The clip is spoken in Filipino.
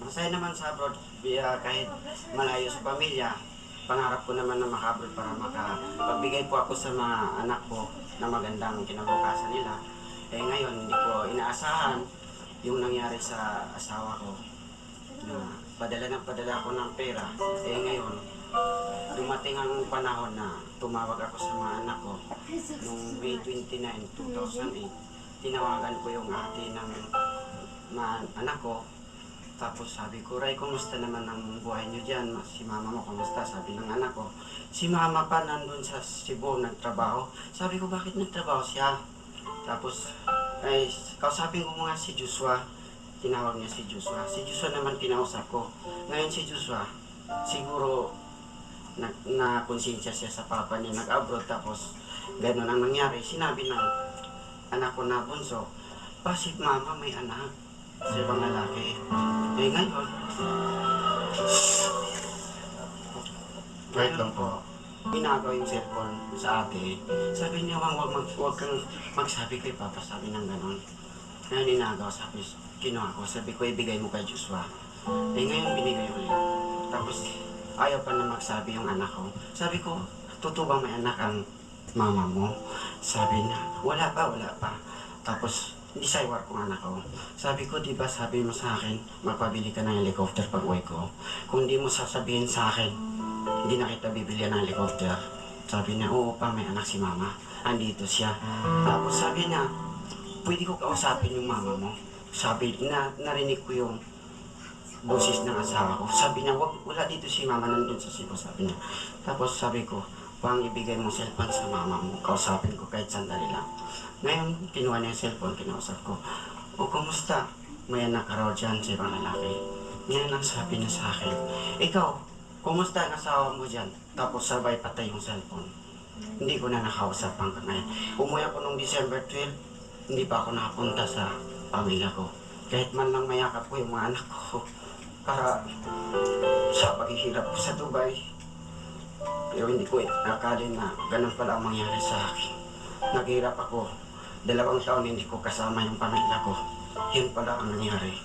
Masaya naman sa abroad, kahit malayo sa pamilya. Pangarap ko naman na maka-abroad para makapagbigay po ako sa mga anak ko na magandang kinabukasan nila. Eh ngayon, hindi ko inaasahan yung nangyari sa asawa ko na padala ako ng pera. Eh ngayon, dumating ang panahon na tumawag ako sa mga anak ko noong May 29, 2008. Tinawagan ko yung ate ng mga anak ko. Tapos sabi ko, Ray, kumusta naman ang buhay niyo dyan? Si mama mo, kumusta? Sabi ng anak ko, si mama pa nandun sa Cebu, nagtrabaho. Sabi ko, bakit nagtrabaho siya? Tapos, ay, kausapin ko mga si Joshua. Tinawag niya si Joshua. Si Joshua naman kinausap ko. Ngayon si Joshua, siguro na konsensya siya sa papa niya, nag-abroad. Tapos, gano'n ang nangyari. Sinabi ng anak ko na bunso, si mama may anak sa ibang lalaki. Eh ngayon, Wait lang po. ginagawa yung cellphone sa ate. Sabi niya, wag kang magsabi kay papa, sabi ng gano'n. Ngayon inagaw, sabi, kinuha ko, sabi ko, ibigay mo kay Joshua. Eh ngayon binigay ulit. Tapos ayaw pa na magsabi yung anak ko. Sabi ko, totoo ba may anak ang mama mo? Sabi niya, wala pa. Tapos hindi saywar kong anak ko. Sabi ko, di ba sabi mo sa akin, magpabili ka ng helicopter pag uwi ko. Kung di mo sasabihin sa akin, hindi na kita bibili ng helicopter. Sabi niya, oo pa, may anak si mama. Andito siya. Tapos sabi niya, pwede ko kausapin yung mama mo. Sabi, narinig ko yung boses ng asawa ko. Sabi niya, wala dito si mama, nandun sa Cebu, sabi niya. Tapos sabi ko, huwag ibigay mo cellphone sa mama mo. Kausapin ko kahit sandali lang. Ngayon, kinuha niya yung cellphone, kinausap ko. O, kumusta? May anak ka raw dyan sa ibang lalaki. Ngayon ang sabi niya sa akin, ikaw, kumusta ang asawa mo dyan? Tapos sabay patay yung cellphone. Hindi ko na nakausap hanggang ngayon. Umuwi ako noong December 12, hindi pa ako nakapunta sa pamilya ko. Kahit man lang mayakap ko yung mga anak ko para sa paghihirap ko sa Dubai. Pero hindi ko akalin na ganun pala ang mangyari sa akin. Naghirap ako. 2 taon hindi ko kasama yung pamilya ko. Yun pala ang nangyari.